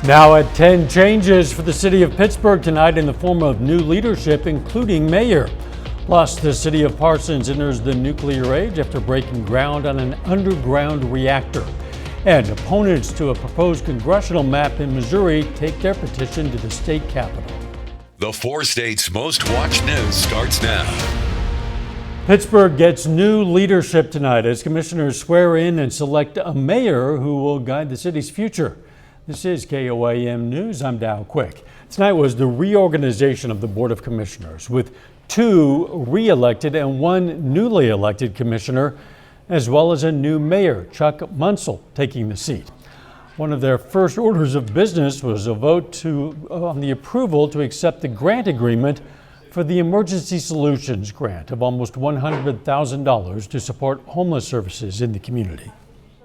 Now at 10, changes for the city of Pittsburgh tonight in the form of new leadership, including mayor. Plus, the city of Parsons enters the nuclear age after breaking ground on an underground reactor. And opponents to a proposed congressional map in Missouri take their petition to the state capitol. The 4 states' most watched news starts now. Pittsburgh gets new leadership tonight as commissioners swear in and select a mayor who will guide the city's future. This is KOAM News. I'm Dow Quick. Tonight was the reorganization of the Board of Commissioners with 2 re-elected and 1 newly elected commissioner, as well as a new mayor, Chuck Munsell, taking the seat. One of their first orders of business was a vote on the approval to accept the grant agreement for the Emergency Solutions Grant of almost $100,000 to support homeless services in the community.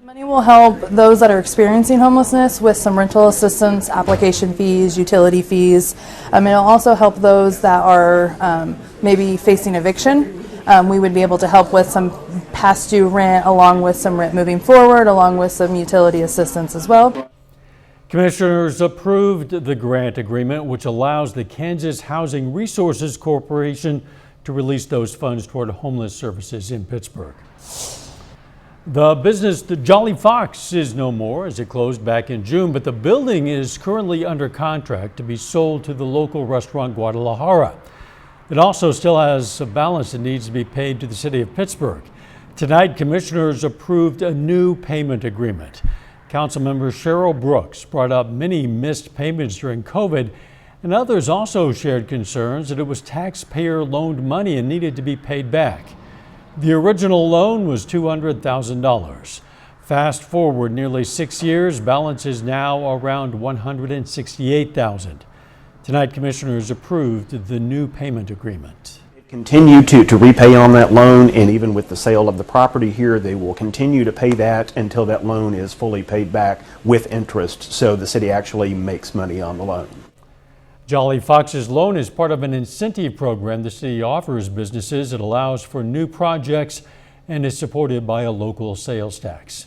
The money will help those that are experiencing homelessness with some rental assistance, application fees, utility fees. It'll also help those that are maybe facing eviction. We would be able to help with some past due rent along with some rent moving forward, along with some utility assistance as well. Commissioners approved the grant agreement, which allows the Kansas Housing Resources Corporation to release those funds toward homeless services in Pittsburgh. The business, the Jolly Fox, is no more as it closed back in June, but the building is currently under contract to be sold to the local restaurant Guadalajara. It also still has a balance that needs to be paid to the city of Pittsburgh. Tonight, commissioners approved a new payment agreement. Councilmember Cheryl Brooks brought up many missed payments during COVID, and others also shared concerns that it was taxpayer-loaned money and needed to be paid back. The original loan was $200,000. Fast forward nearly 6 years, balance is now around $168,000. Tonight, commissioners approved the new payment agreement. Continue to repay on that loan, and even with the sale of the property here, they will continue to pay that until that loan is fully paid back with interest, so the city actually makes money on the loan. Jolly Fox's loan is part of an incentive program the city offers businesses. It allows for new projects and is supported by a local sales tax.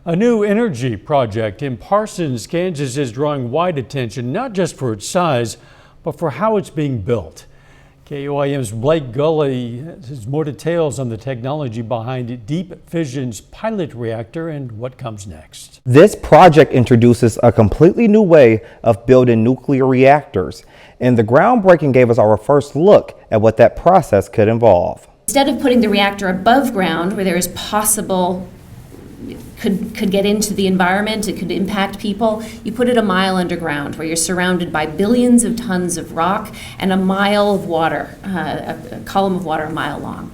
A new energy project in Parsons, Kansas is drawing wide attention, not just for its size, but for how it's being built. KOAM's Blake Gully has more details on the technology behind Deep Fission's pilot reactor and what comes next. This project introduces a completely new way of building nuclear reactors, and the groundbreaking gave us our first look at what that process could involve. Instead of putting the reactor above ground where there is possible could get into the environment, it could impact people, you put it a mile underground where you're surrounded by billions of tons of rock and a mile of water, a column of water a mile long.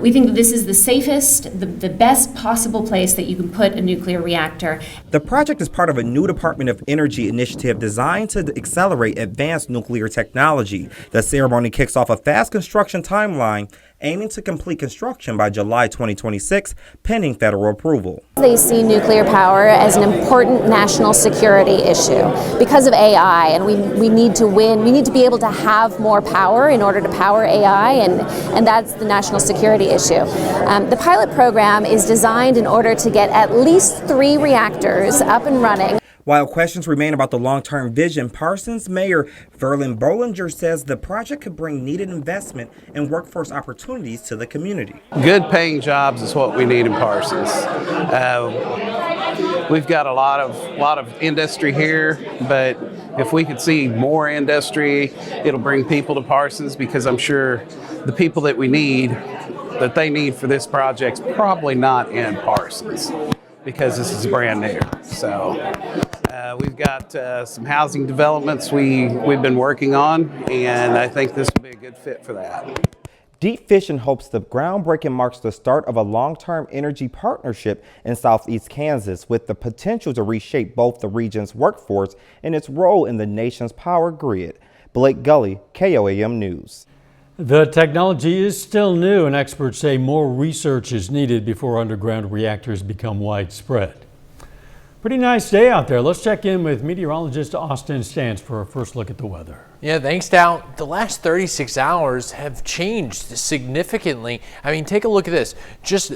We think that this is the safest, the best possible place that you can put a nuclear reactor. The project is part of a new Department of Energy initiative designed to accelerate advanced nuclear technology. The ceremony kicks off a fast construction timeline aiming to complete construction by July 2026, pending federal approval. They see nuclear power as an important national security issue because of AI, and we need to win. We need to be able to have more power in order to power AI, and that's the national security issue. The pilot program is designed in order to get at least 3 reactors up and running. While questions remain about the long-term vision, Parsons Mayor Verlin Bollinger says the project could bring needed investment and workforce opportunities to the community. Good paying jobs is what we need in Parsons. We've got a lot of industry here, but if we could see more industry, it'll bring people to Parsons, because I'm sure the people that they need for this project's probably not in Parsons, because this is brand new. So we've got some housing developments we've been working on, and I think this will be a good fit for that. Deep Fission hopes the groundbreaking marks the start of a long-term energy partnership in southeast Kansas with the potential to reshape both the region's workforce and its role in the nation's power grid. Blake Gully, KOAM News. The technology is still new, and experts say more research is needed before underground reactors become widespread. Pretty nice day out there. Let's check in with meteorologist Austin Stantz for a first look at the weather. Yeah, thanks, Dow. The last 36 hours have changed significantly. I mean, take a look at this. Just,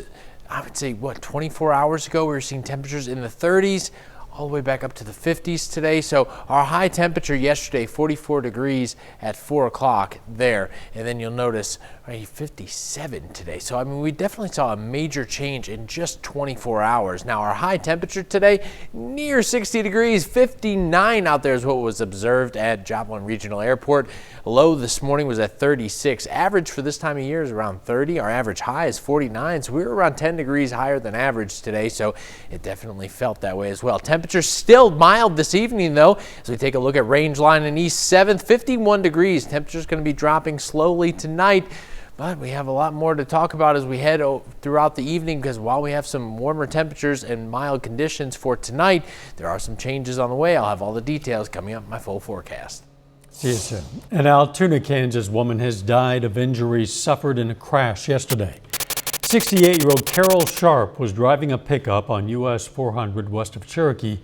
I would say, 24 hours ago, we were seeing temperatures in the 30s. all the way back up to the 50s today. So our high temperature yesterday, 44 degrees at 4 o'clock there. And then you'll notice 57 today. So, I mean, we definitely saw a major change in just 24 hours. Now, our high temperature today, near 60 degrees, 59 out there is what was observed at Joplin Regional Airport. Low this morning was at 36. Average for this time of year is around 30. Our average high is 49. So we were around 10 degrees higher than average today. So it definitely felt that way as well. Temperatures still mild this evening, though. As we take a look at range line in East 7th, 51 degrees. Temperature's going to be dropping slowly tonight. But we have a lot more to talk about as we head throughout the evening, because while we have some warmer temperatures and mild conditions for tonight, there are some changes on the way. I'll have all the details coming up in my full forecast. See you soon. An Altoona, Kansas woman has died of injuries suffered in a crash yesterday. 68-year-old Carol Sharp was driving a pickup on US 400 west of Cherokee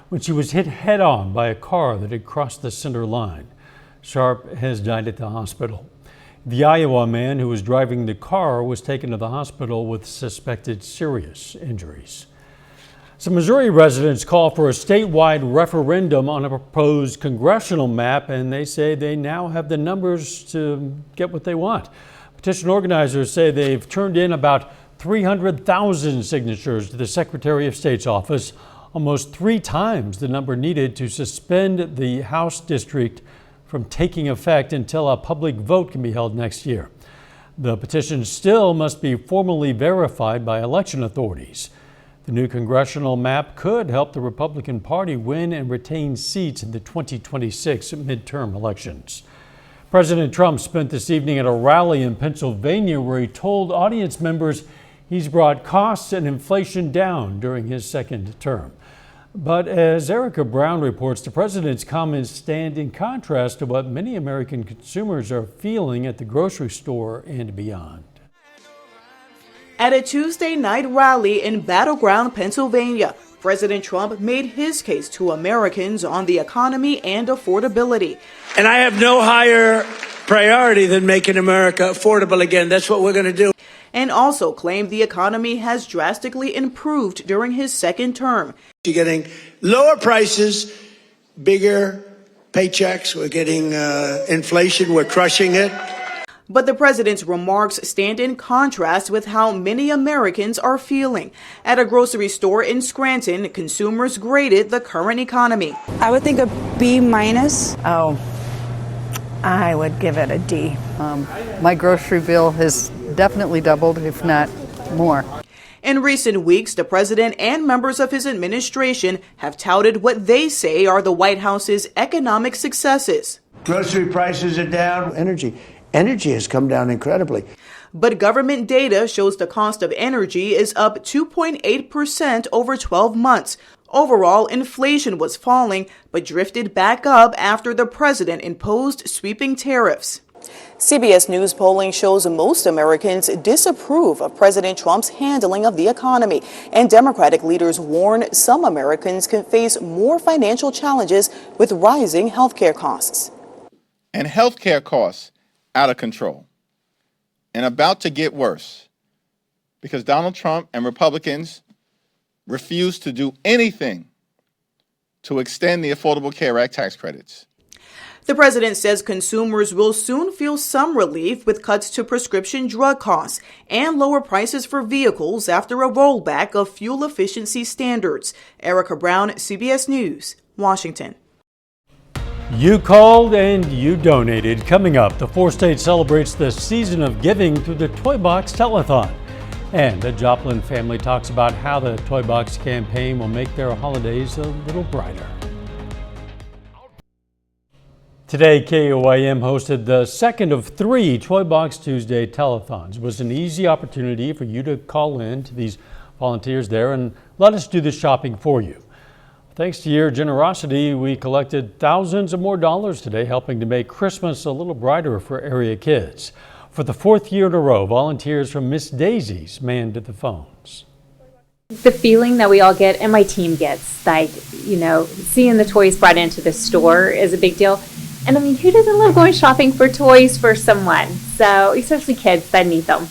when she was hit head-on by a car that had crossed the center line. Sharp has died at the hospital. The Iowa man who was driving the car was taken to the hospital with suspected serious injuries. Some Missouri residents call for a statewide referendum on a proposed congressional map, and they say they now have the numbers to get what they want. Petition organizers say they've turned in about 300,000 signatures to the Secretary of State's office, almost 3 times the number needed to suspend the House district from taking effect until a public vote can be held next year. The petition still must be formally verified by election authorities. The new congressional map could help the Republican Party win and retain seats in the 2026 midterm elections. President Trump spent this evening at a rally in Pennsylvania where he told audience members he's brought costs and inflation down during his second term. But as Erica Brown reports, the president's comments stand in contrast to what many American consumers are feeling at the grocery store and beyond. At a Tuesday night rally in Battleground, Pennsylvania, President Trump made his case to Americans on the economy and affordability. And I have no higher priority than making America affordable again. That's what we're going to do. And also claimed the economy has drastically improved during his second term. You're getting lower prices, bigger paychecks. We're getting inflation. We're crushing it. But the president's remarks stand in contrast with how many Americans are feeling. At a grocery store in Scranton, consumers graded the current economy. I would think a B minus. Oh, I would give it a D. My grocery bill has definitely doubled, if not more. In recent weeks, the president and members of his administration have touted what they say are the White House's economic successes. Grocery prices are down. Energy has come down incredibly. But government data shows the cost of energy is up 2.8% over 12 months. Overall, inflation was falling, but drifted back up after the president imposed sweeping tariffs. CBS News polling shows most Americans disapprove of President Trump's handling of the economy, and Democratic leaders warn some Americans can face more financial challenges with rising health care costs. And health care costs out of control and about to get worse because Donald Trump and Republicans refuse to do anything to extend the Affordable Care Act tax credits. The president says consumers will soon feel some relief with cuts to prescription drug costs and lower prices for vehicles after a rollback of fuel efficiency standards. Erica Brown, CBS News, Washington. You called and you donated. Coming up, the 4-state celebrates the season of giving through the Toy Box Telethon. And the Joplin family talks about how the Toy Box campaign will make their holidays a little brighter. Today, KOIM hosted the second of 3 Toy Box Tuesday telethons. It was an easy opportunity for you to call in to these volunteers there and let us do the shopping for you. Thanks to your generosity, we collected thousands of more dollars today, helping to make Christmas a little brighter for area kids. For the 4th year in a row, volunteers from Miss Daisy's manned the phones. The feeling that we all get and my team gets, like, seeing the toys brought into the store is a big deal. And I mean, who doesn't love going shopping for toys for someone? So, especially kids that need them.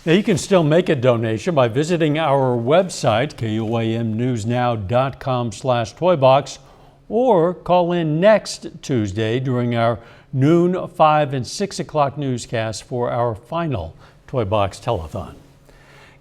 Now, you can still make a donation by visiting our website, KOAMnewsnow.com/toybox, or call in next Tuesday during our noon, 5, and 6 o'clock newscast for our final Toy Box Telethon.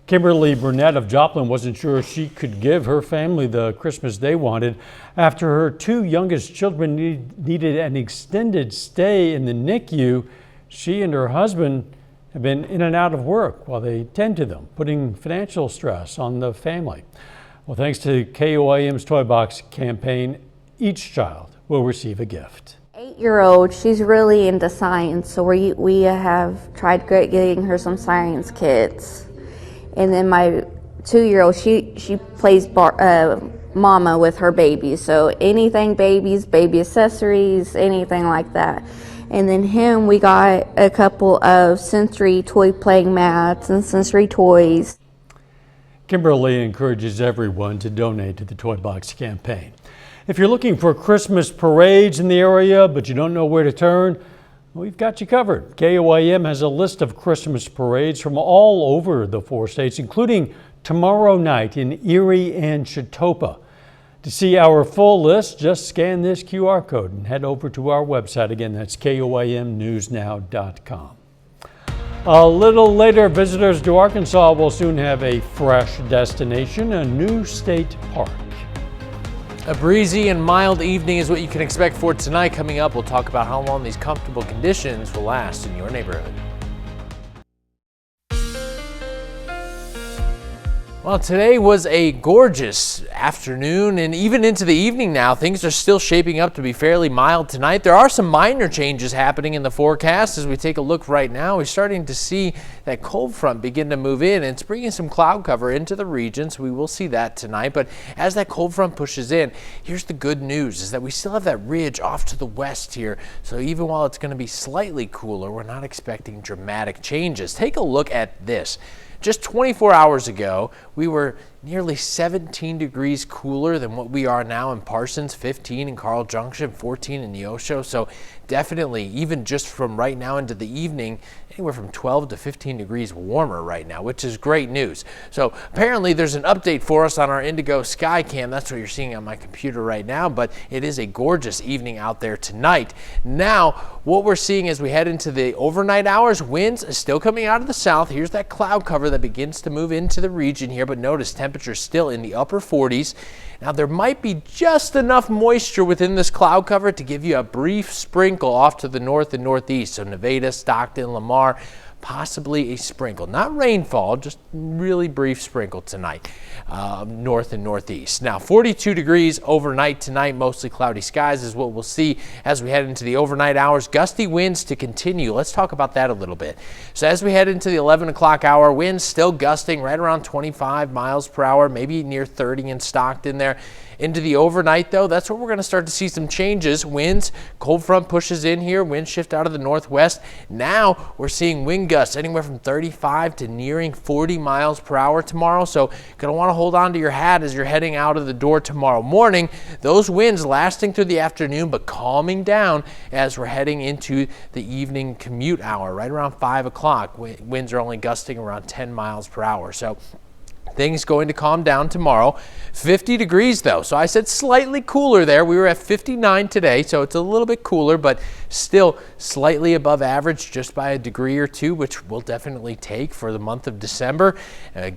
Kimberly Burnett of Joplin wasn't sure she could give her family the Christmas they wanted after her 2 youngest children needed an extended stay in the NICU. She and her husband have been in and out of work while they tend to them, putting financial stress on the family. Well, thanks to KOAM's Toy Box campaign, each child will receive a gift. 8-year-old, she's really into science, so we have tried getting her some science kits. And then my 2-year-old, she plays mama with her babies, so anything babies, baby accessories, anything like that. And then him, we got a couple of sensory toy playing mats and sensory toys. Kimberly encourages everyone to donate to the Toy Box campaign. If you're looking for Christmas parades in the area, but you don't know where to turn, we've got you covered. KOAM has a list of Christmas parades from all over the 4 states, including tomorrow night in Erie and Chautauqua. To see our full list, just scan this QR code and head over to our website. Again, that's KOAMnewsnow.com. A little later, visitors to Arkansas will soon have a fresh destination, a new state park. A breezy and mild evening is what you can expect for tonight. Coming up, we'll talk about how long these comfortable conditions will last in your neighborhood. Well, today was a gorgeous afternoon, and even into the evening now, things are still shaping up to be fairly mild tonight. There are some minor changes happening in the forecast. As we take a look right now, we're starting to see that cold front begin to move in, and it's bringing some cloud cover into the region, so we will see that tonight. But as that cold front pushes in, here's the good news, is that we still have that ridge off to the west here. So even while it's going to be slightly cooler, we're not expecting dramatic changes. Take a look at this. Just 24 hours ago, we were nearly 17 degrees cooler than what we are now in Parsons, 15 in Carl Junction, 14 in Neosho. So definitely, even just from right now into the evening, anywhere from 12 to 15 degrees warmer right now, which is great news. So apparently there's an update for us on our Indigo Sky Cam. That's what you're seeing on my computer right now, but it is a gorgeous evening out there tonight. Now, what we're seeing as we head into the overnight hours, winds are still coming out of the south. Here's that cloud cover that begins to move into the region here, but notice temperatures still in the upper 40s. Now, there might be just enough moisture within this cloud cover to give you a brief sprinkle off to the north and northeast. So Nevada, Stockton, Lamar, possibly a sprinkle. Not rainfall, just really brief sprinkle tonight, north and northeast. Now, 42 degrees overnight tonight, mostly cloudy skies is what we'll see as we head into the overnight hours. Gusty winds to continue. Let's talk about that a little bit. So as we head into the 11 o'clock hour, winds still gusting right around 25 miles per hour, maybe near 30 in Stockton there. Into the overnight, though, that's where we're going to start to see some changes. Winds, cold front pushes in here, winds shift out of the northwest. Now we're seeing wind gusts anywhere from 35 to nearing 40 miles per hour tomorrow. So you're going to want to hold on to your hat as you're heading out of the door tomorrow morning. Those winds lasting through the afternoon, but calming down as we're heading into the evening commute hour, right around 5 o'clock. Winds are only gusting around 10 miles per hour. So things going to calm down tomorrow. 50 degrees though, so I said slightly cooler there. We were at 59 today, so it's a little bit cooler, but still slightly above average just by a degree or two, which we'll definitely take for the month of December.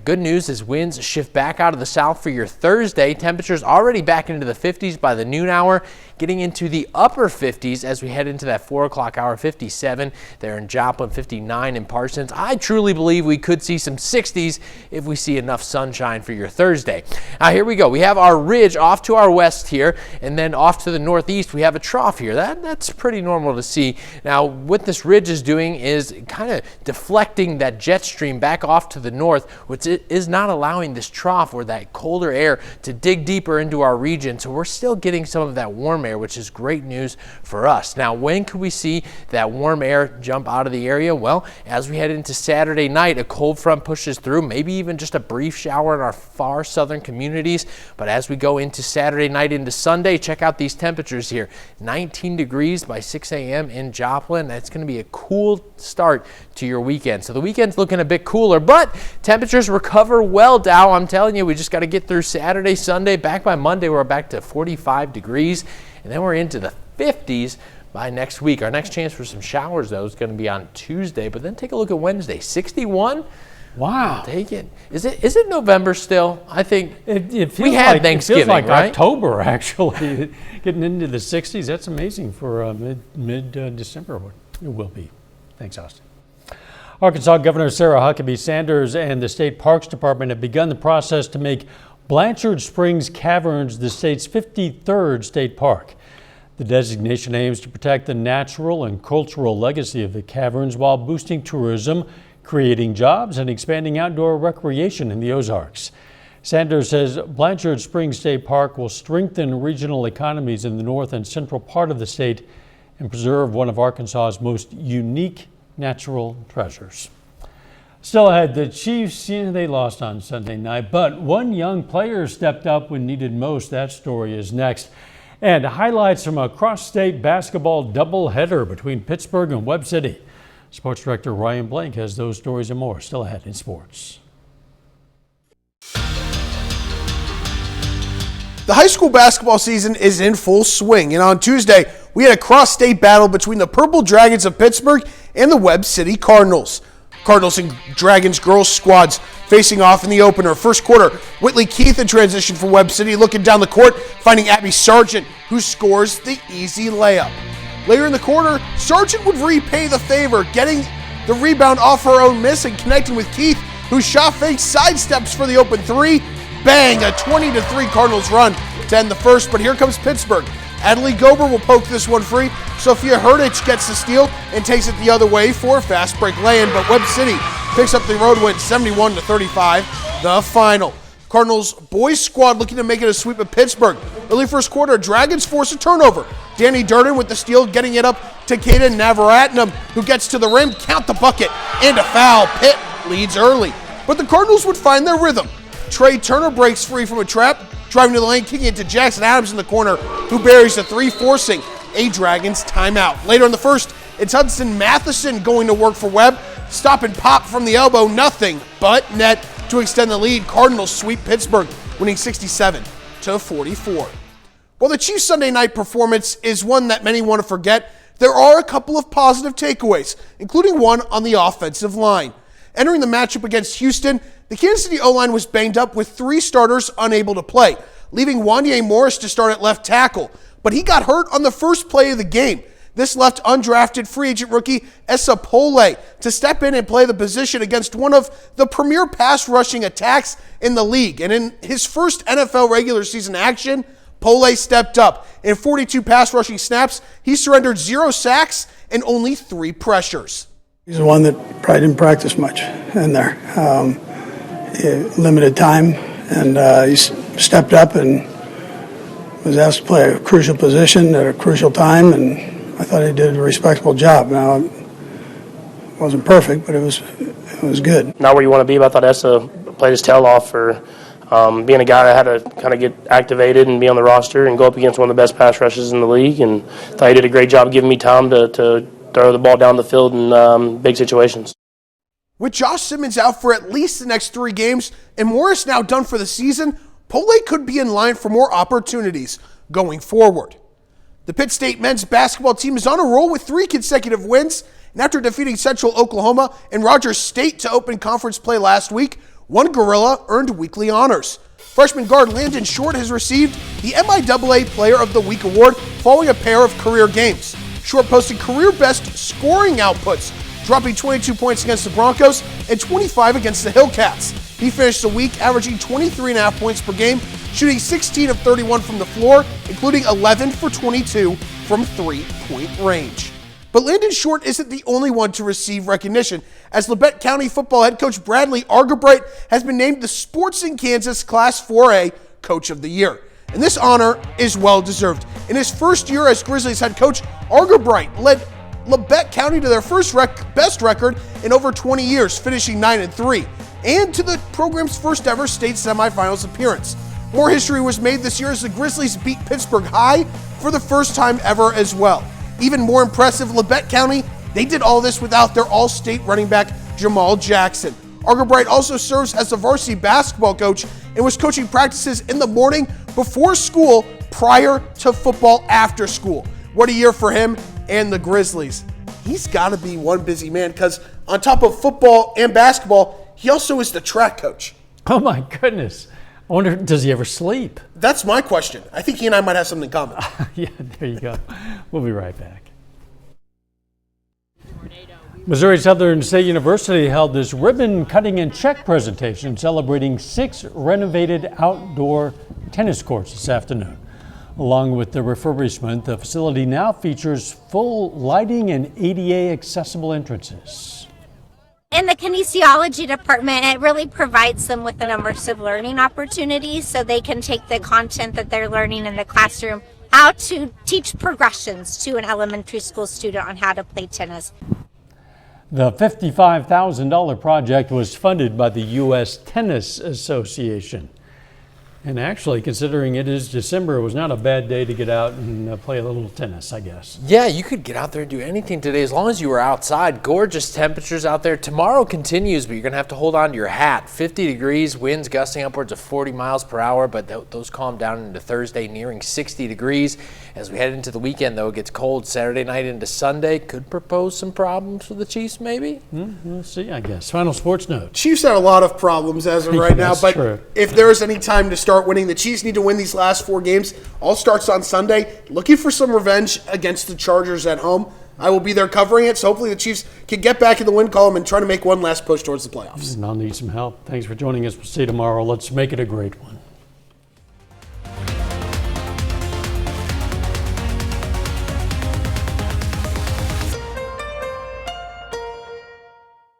Good news is winds shift back out of the south for your Thursday. Temperatures already back into the 50s by the noon hour, getting into the upper 50s as we head into that 4 o'clock hour. 57 there in Joplin, 59 in Parsons. I truly believe we could see some 60s if we see enough sunshine for your Thursday. Now here we go. We have our ridge off to our west here, and then off to the northeast we have a trough here. That's pretty normal to see. Now what this ridge is doing is kind of deflecting that jet stream back off to the north, which is not allowing this trough or that colder air to dig deeper into our region. So we're still getting some of that warm air, which is great news for us. Now, when could we see that warm air jump out of the area? Well, as we head into Saturday night, a cold front pushes through, maybe even just a brief brief shower in our far southern communities. But as we go into Saturday night into Sunday, check out these temperatures here. 19 degrees by 6 a.m. in Joplin. That's going to be a cool start to your weekend. So the weekend's looking a bit cooler, but temperatures recover well, Dow. I'm telling you, we just got to get through Saturday, Sunday. Back by Monday, we're back to 45 degrees, and then we're into the 50s by next week. Our next chance for some showers, though, is going to be on Tuesday, but then take a look at Wednesday. 61? Wow. Take it. Is it November still? I think it feels we had like, Thanksgiving, it feels like right? October, actually. Getting into the 60s, that's amazing for mid-December. It will be. Thanks, Austin. Arkansas Governor Sarah Huckabee Sanders and the State Parks Department have begun the process to make Blanchard Springs Caverns the state's 53rd state park. The designation aims to protect the natural and cultural legacy of the caverns while boosting tourism, creating jobs, and expanding outdoor recreation in the Ozarks. Sanders says Blanchard Springs State Park will strengthen regional economies in the north and central part of the state and preserve one of Arkansas's most unique natural treasures. Still ahead, the Chiefs, they lost on Sunday night, but one young player stepped up when needed most. That story is next. And highlights from a cross-state basketball doubleheader between Pittsburgh and Webb City. Sports Director Ryan Blank has those stories and more still ahead in sports. The high school basketball season is in full swing, and on Tuesday, we had a cross-state battle between the Purple Dragons of Pittsburgh and the Webb City Cardinals. Cardinals and Dragons girls squads facing off in the opener. First quarter, Whitley Keith in transition for Webb City, looking down the court, finding Abby Sargent, who scores the easy layup. Later in the quarter, Sargent would repay the favor, getting the rebound off her own miss and connecting with Keith, who shot fake sidesteps for the open three. Bang, a 20-3 Cardinals run to end the first, but here comes Pittsburgh. Adelie Gober will poke this one free. Sophia Herdich gets the steal and takes it the other way for a fast break lay-in, but Webb City picks up the road win 71-35, the final. Cardinals boys squad looking to make it a sweep of Pittsburgh. Early first quarter, Dragons force a turnover. Danny Durden with the steal, getting it up to Kaden Navaratnam, who gets to the rim, count the bucket, and a foul. Pitt leads early, but the Cardinals would find their rhythm. Trey Turner breaks free from a trap, driving to the lane, kicking it to Jackson Adams in the corner, who buries the three, forcing a Dragons timeout. Later in the first, it's Hudson Matheson going to work for Webb. Stop and pop from the elbow, nothing but net to extend the lead. Cardinals sweep Pittsburgh, winning 67-44. While the Chiefs' Sunday night performance is one that many want to forget, there are a couple of positive takeaways, including one on the offensive line. Entering the matchup against Houston, the Kansas City O-line was banged up with three starters unable to play, leaving Wanye Morris to start at left tackle. But he got hurt on the first play of the game. This left undrafted free agent rookie Essa Pole to step in and play the position against one of the premier pass rushing attacks in the league. And in his first NFL regular season action, Pole stepped up. In 42 pass rushing snaps, he surrendered 0 sacks and only 3 pressures. He's the one that probably didn't practice much in there. Limited time, and he stepped up and was asked to play a crucial position at a crucial time, and I thought he did a respectable job. Now, it wasn't perfect, but it was good. Not where you want to be, but I thought Essa played his tail off for being a guy that had to kind of get activated and be on the roster and go up against one of the best pass rushes in the league, and thought he did a great job giving me time to throw the ball down the field in big situations. With Josh Simmons out for at least the next 3 games and Morris now done for the season, Pole could be in line for more opportunities going forward. The Pitt State men's basketball team is on a roll with 3 consecutive wins, and after defeating Central Oklahoma and Rogers State to open conference play last week, one Gorilla earned weekly honors. Freshman guard Landon Short has received the MIAA Player of the Week award following a pair of career games. Short posted career best scoring outputs, dropping 22 points against the Broncos and 25 against the Hillcats. He finished the week averaging 23.5 points per game, shooting 16 of 31 from the floor, including 11 for 22 from three-point range. But Landon Short isn't the only one to receive recognition, as Labette County football head coach Bradley Argerbright has been named the Sports in Kansas Class 4A Coach of the Year. And this honor is well-deserved. In his first year as Grizzlies head coach, Argerbright led Labette County to their first best record in over 20 years, finishing 9-3. and to the program's first ever state semifinals appearance. More history was made this year as the Grizzlies beat Pittsburgh High for the first time ever as well. Even more impressive, Labette County, they did all this without their all-state running back, Jamal Jackson. Argerbright also serves as the varsity basketball coach and was coaching practices in the morning before school prior to football after school. What a year for him and the Grizzlies. He's got to be one busy man because on top of football and basketball, he also is the track coach. Oh my goodness. I wonder, does he ever sleep? That's my question. I think he and I might have something in common. Yeah, there you go. We'll be right back. Missouri Southern State University held this ribbon cutting and check presentation celebrating 6 renovated outdoor tennis courts this afternoon. Along with the refurbishment, the facility now features full lighting and ADA accessible entrances. In the kinesiology department, it really provides them with an immersive learning opportunities so they can take the content that they're learning in the classroom out to teach progressions to an elementary school student on how to play tennis. The $55,000 project was funded by the U.S. Tennis Association. And actually, considering it is December, it was not a bad day to get out and play a little tennis, I guess. Yeah, you could get out there and do anything today as long as you were outside. Gorgeous temperatures out there. Tomorrow continues, but you're going to have to hold on to your hat. 50 degrees, winds gusting upwards of 40 miles per hour, but those calm down into Thursday, nearing 60 degrees. As we head into the weekend, though, it gets cold Saturday night into Sunday. Could propose some problems for the Chiefs, maybe? We'll see, I guess. Final sports note. Chiefs have a lot of problems as of right now, but true. If there is any time to start winning, the Chiefs need to win these last 4 games. All starts on Sunday. Looking for some revenge against the Chargers at home. I will be there covering it, so hopefully the Chiefs can get back in the win column and try to make one last push towards the playoffs. And I'll need some help. Thanks for joining us. We'll see you tomorrow. Let's make it a great one.